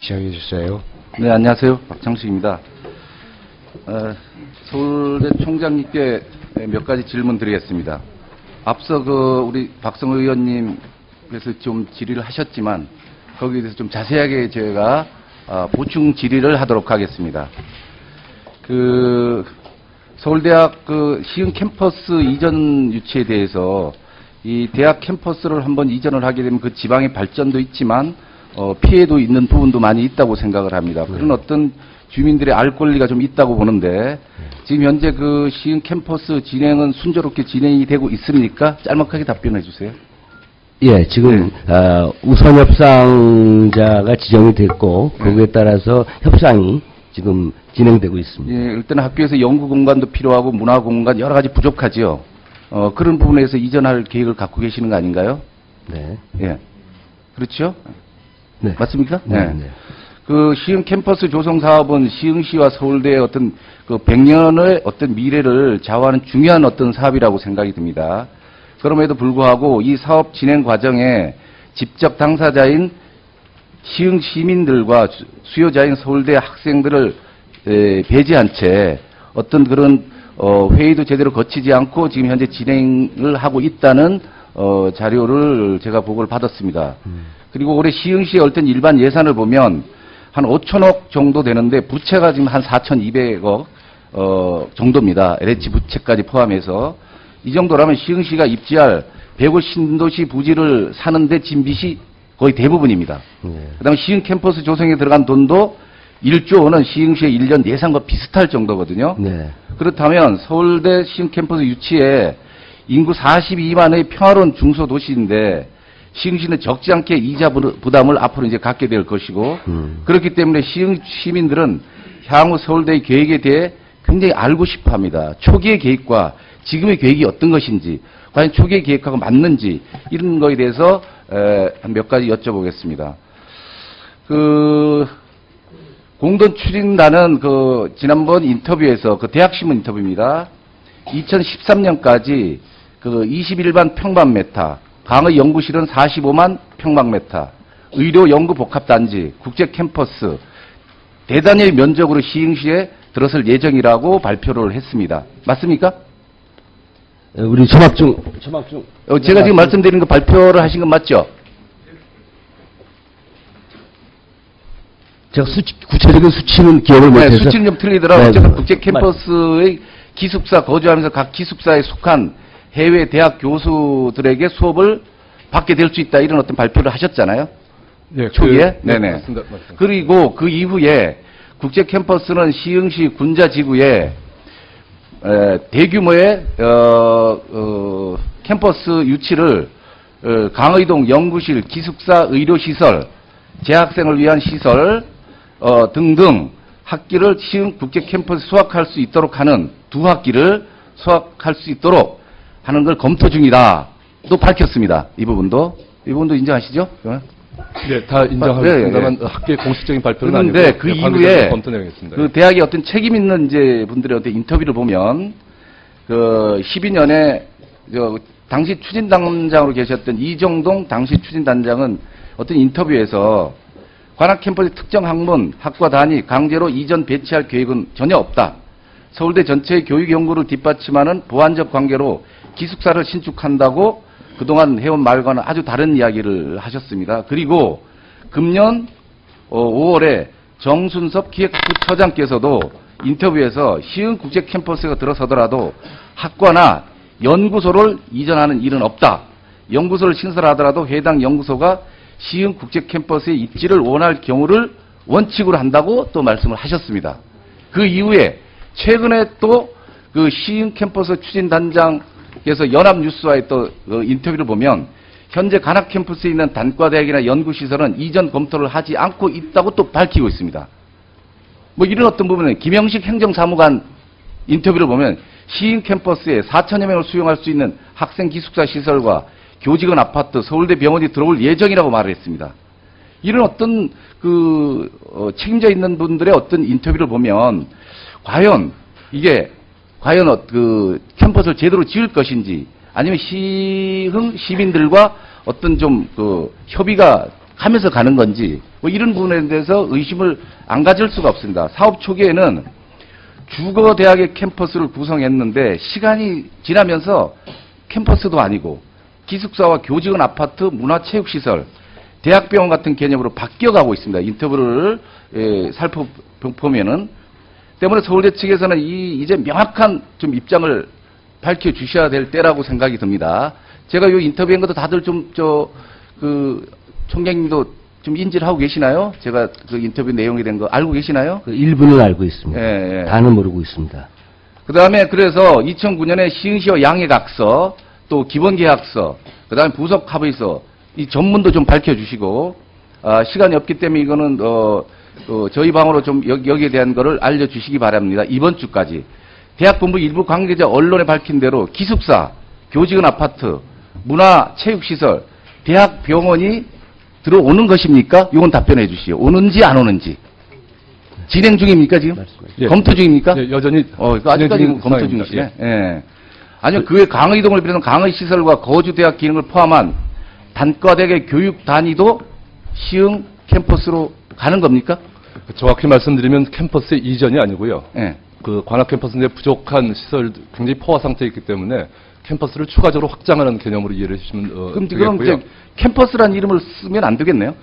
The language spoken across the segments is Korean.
시작해 주세요. 네, 안녕하세요. 박창식입니다. 서울대 총장님께 몇 가지 질문 드리겠습니다. 앞서 우리 박성호 의원님께서 좀 질의를 하셨지만 거기에 대해서 좀 자세하게 제가 보충 질의를 하도록 하겠습니다. 서울대학 시흥 캠퍼스 이전 유치에 대해서 이 대학 캠퍼스를 한번 이전을 하게 되면 그 지방의 발전도 있지만 피해도 있는 부분도 많이 있다고 생각을 합니다. 그런 어떤 주민들의 알 권리가 좀 있다고 보는데 지금 현재 시흥 캠퍼스 진행은 순조롭게 진행이 되고 있습니까? 짤막하게 답변해 주세요. 예, 지금 우선 협상자가 지정이 됐고 거기에 따라서 협상이 지금 진행되고 있습니다. 예, 일단 학교에서 연구 공간도 필요하고 문화 공간 여러 가지 부족하지요. 그런 부분에서 이전할 계획을 갖고 계시는 거 아닌가요? 네. 예. 그렇죠? 네. 맞습니까? 네. 네. 시흥 캠퍼스 조성 사업은 시흥시와 서울대의 어떤 100년의 어떤 미래를 좌우하는 중요한 어떤 사업이라고 생각이 듭니다. 그럼에도 불구하고 이 사업 진행 과정에 직접 당사자인 시흥 시민들과 수요자인 서울대 학생들을 배제한 채 어떤 그런 회의도 제대로 거치지 않고 지금 현재 진행을 하고 있다는 자료를 제가 보고를 받았습니다. 그리고 올해 시흥시의 어떤 일반 예산을 보면 한 5천억 정도 되는데 부채가 지금 한 4,200억 정도입니다. LH 부채까지 포함해서 이 정도라면 시흥시가 입지할 105 신도시 부지를 사는데 진 빚이 거의 대부분입니다. 그다음에 시흥 캠퍼스 조성에 들어간 돈도 1조 원은 시흥시의 1년 예산과 비슷할 정도거든요. 네. 그렇다면 서울대 시흥 캠퍼스 유치에 인구 42만의 평화로운 중소도시인데 시흥시는 적지 않게 이자 부담을 앞으로 이제 갖게 될 것이고 그렇기 때문에 시흥 시민들은 향후 서울대의 계획에 대해 굉장히 알고 싶어 합니다. 초기의 계획과 지금의 계획이 어떤 것인지 과연 초기의 계획하고 맞는지 이런 거에 대해서 한 몇 가지 여쭤보겠습니다. 공동 추진단은 지난번 인터뷰에서 대학신문 인터뷰입니다. 2013년까지 21만 평방메타, 강의 연구실은 45만 평방메타, 의료 연구 복합단지, 국제 캠퍼스, 대단의 면적으로 시흥시에 들어설 예정이라고 발표를 했습니다. 맞습니까? 우리 조막중. 제가 지금 말씀드린 거 발표를 하신 건 맞죠? 제가 구체적인 수치는 기억을 못해서. 네, 수치는 좀 틀리더라고요. 네, 어쨌든 국제 캠퍼스의 기숙사 거주하면서 각 기숙사에 속한 해외 대학 교수들에게 수업을 받게 될 수 있다 이런 어떤 발표를 하셨잖아요. 네, 초기에. 네, 네네. 맞습니다. 그리고 그 이후에 국제 캠퍼스는 시흥시 군자 지구에 대규모의 캠퍼스 유치를 강의동 연구실, 기숙사, 의료시설, 재학생을 위한 시설 등등 학기를 시흥 국제 캠퍼스 수학할 수 있도록 하는 두 학기를 수학할 수 있도록 하는 걸 검토 중이다. 또 밝혔습니다. 이 부분도 인정하시죠? 네, 다 인정하겠습니다만 네, 네. 학계 공식적인 발표는 그런데 아니고 그 관계자들 이후에 검토해야겠습니다. 대학의 어떤 책임 있는 이제 분들의 어떤 인터뷰를 보면 12년에 당시 추진단장으로 계셨던 이정동 당시 추진단장은 어떤 인터뷰에서 관악 캠퍼스 특정 학문, 학과 단위 강제로 이전 배치할 계획은 전혀 없다. 서울대 전체의 교육 연구를 뒷받침하는 보완적 관계로 기숙사를 신축한다고 그동안 해온 말과는 아주 다른 이야기를 하셨습니다. 그리고 금년 5월에 정순섭 기획부처장께서도 인터뷰에서 시흥 국제 캠퍼스가 들어서더라도 학과나 연구소를 이전하는 일은 없다. 연구소를 신설하더라도 해당 연구소가 시흥 국제 캠퍼스의 입지를 원할 경우를 원칙으로 한다고 또 말씀을 하셨습니다. 그 이후에 최근에 또 시흥 캠퍼스 추진단장께서 연합뉴스와의 또 인터뷰를 보면 현재 관악 캠퍼스에 있는 단과대학이나 연구시설은 이전 검토를 하지 않고 있다고 또 밝히고 있습니다. 이런 어떤 부분은 김영식 행정사무관 인터뷰를 보면 시흥 캠퍼스에 4천여 명을 수용할 수 있는 학생 기숙사 시설과 교직원 아파트, 서울대 병원이 들어올 예정이라고 말을 했습니다. 이런 어떤 책임져 있는 분들의 어떤 인터뷰를 보면 과연 캠퍼스를 제대로 지을 것인지 아니면 시흥 시민들과 어떤 좀 협의가 하면서 가는 건지 뭐 이런 부분에 대해서 의심을 안 가질 수가 없습니다. 사업 초기에는 주거 대학의 캠퍼스를 구성했는데 시간이 지나면서 캠퍼스도 아니고 기숙사와 교직원 아파트, 문화체육시설, 대학병원 같은 개념으로 바뀌어가고 있습니다. 인터뷰를 살펴보면은 때문에 서울대 측에서는 이제 명확한 좀 입장을 밝혀주셔야 될 때라고 생각이 듭니다. 제가 이 인터뷰한 것도 다들 총장님도 좀 인지를 하고 계시나요? 제가 그 인터뷰 내용이 된 거 알고 계시나요? 그 일부는 알고 있습니다. 예, 예. 다는 모르고 있습니다. 그 다음에 그래서 2009년에 시흥시와 양해각서, 또 기본계약서, 그 다음에 부속합의서, 이 전문도 좀 밝혀주시고, 시간이 없기 때문에 이거는, 저희 방으로 좀 여기에 대한 거를 알려주시기 바랍니다. 이번 주까지. 대학본부 일부 관계자 언론에 밝힌 대로 기숙사, 교직원 아파트, 문화체육시설, 대학병원이 들어오는 것입니까? 이건 답변해 주시오. 오는지 안 오는지. 진행 중입니까, 지금? 예. 검토 중입니까? 예, 여전히 아직까지 진행 중인 검토 상황입니다. 중이시네. 예. 아니요, 그 외 강의동을 비롯한 강의시설과 거주대학 기능을 포함한 단과대학의 교육 단위도 시흥 캠퍼스로 가는 겁니까? 정확히 말씀드리면 캠퍼스 이전이 아니고요. 예. 그 관악 캠퍼스 내 부족한 시설 굉장히 포화 상태에 있기 때문에 캠퍼스를 추가적으로 확장하는 개념으로 이해를 해주시면 그럼 되겠고요. 이제 캠퍼스라는 이름을 쓰면 안 되겠네요?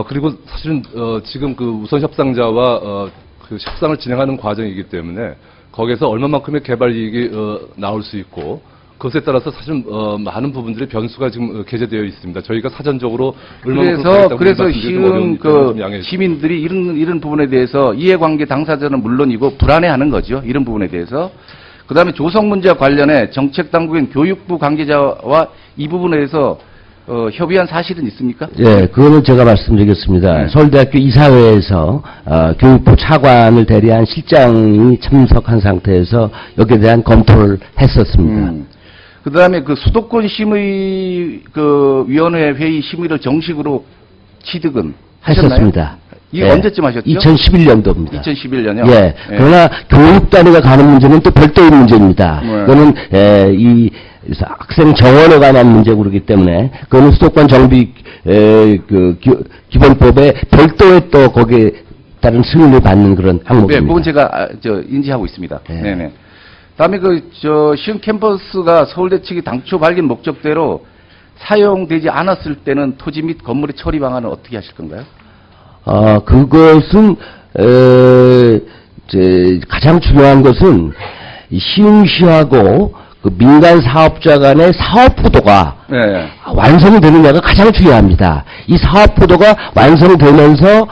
그리고 사실은 지금 그 우선 협상자와 그 협상을 진행하는 과정이기 때문에 거기에서 얼마만큼의 개발 이익이 나올 수 있고 그것에 따라서 사실 많은 부분들의 변수가 지금 게재되어 있습니다. 저희가 사전적으로 그래서 시흥 시민들이 이런 부분에 대해서 이해관계 당사자는 물론이고 불안해하는 거죠. 이런 부분에 대해서. 그다음에 조성 문제와 관련해 정책 당국인 교육부 관계자와 이 부분에 대해서 협의한 사실은 있습니까? 예, 그거는 제가 말씀드리겠습니다. 네. 서울대학교 이사회에서 교육부 차관을 대리한 실장이 참석한 상태에서 여기에 대한 검토를 했었습니다. 그다음에 그 수도권 심의 그 위원회 회의 심의를 정식으로 취득은 하셨나요? 했었습니다. 이게 예, 언제쯤 하셨죠? 2011년도입니다. 2011년이요? 예. 그러나 교육 단위가 가는 문제는 또 별도의 문제입니다. 네. 그거는 이 학생 정원에 관한 문제고 그렇기 때문에 그거는 수도권 정비 기본법에 별도의 또 거기에 따른 승인을 받는 그런 네, 항목입니다. 그건 제가 인지하고 있습니다. 네. 네네. 다음에 시흥 캠퍼스가 서울대 측이 당초 밝힌 목적대로 사용되지 않았을 때는 토지 및 건물의 처리 방안은 어떻게 하실 건가요? 그것은 가장 중요한 것은 이 시흥시하고 그 민간 사업자 간의 사업 포도가 네. 완성이 되느냐가 가장 중요합니다. 이 사업 포도가 완성되면서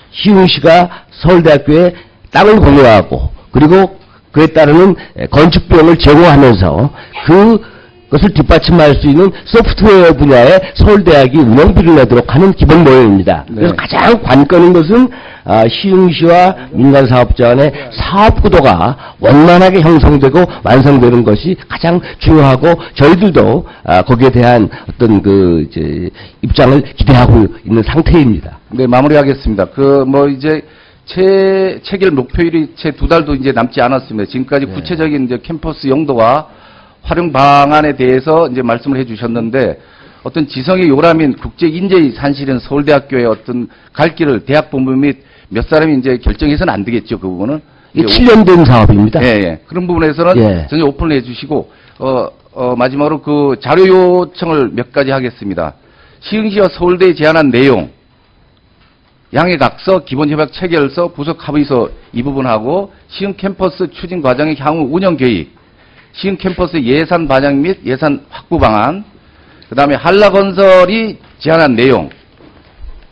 시흥시가 서울대학교에 땅을 공유하고 그리고 그에 따르는 건축비용을 제공하면서 그것을 뒷받침할 수 있는 소프트웨어 분야에 서울대학이 운영비를 내도록 하는 기본 모형입니다. 네. 그래서 가장 관건인 것은 시흥시와 민간사업자 간의 사업 구도가 원만하게 형성되고 완성되는 것이 가장 중요하고 저희들도 거기에 대한 어떤 입장을 기대하고 있는 상태입니다. 네, 마무리하겠습니다. 이제 체결 목표일이 채 2달도 이제 남지 않았습니다. 지금까지 네. 구체적인 이제 캠퍼스 용도와 활용 방안에 대해서 이제 말씀을 해주셨는데 어떤 지성의 요람인 국제 인재의 산실인 서울대학교의 어떤 갈 길을 대학본부 및 몇 사람이 이제 결정해서는 안 되겠죠. 그 부분은. 이게 7년 된 사업입니다. 예, 예. 그런 부분에서는 예. 전혀 오픈을 해주시고 마지막으로 그 자료 요청을 몇 가지 하겠습니다. 시흥시와 시서울대에 제안한 내용, 양해각서, 기본협약 체결서, 부속합의서 이 부분하고 시흥 캠퍼스 추진 과정의 향후 운영 계획, 시흥 캠퍼스 예산 반영 및 예산 확보 방안, 그 다음에 한라건설이 제안한 내용,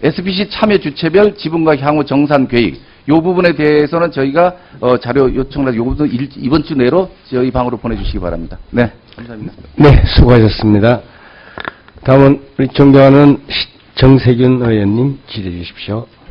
SPC 참여 주체별 지분과 향후 정산 계획, 이 부분에 대해서는 저희가 자료 요청을 해서 이 부분 이번 주 내로 저희 방으로 보내주시기 바랍니다. 네, 감사합니다. 네, 수고하셨습니다. 다음은 우리 존경하는 정세균 의원님 질의해 주십시오.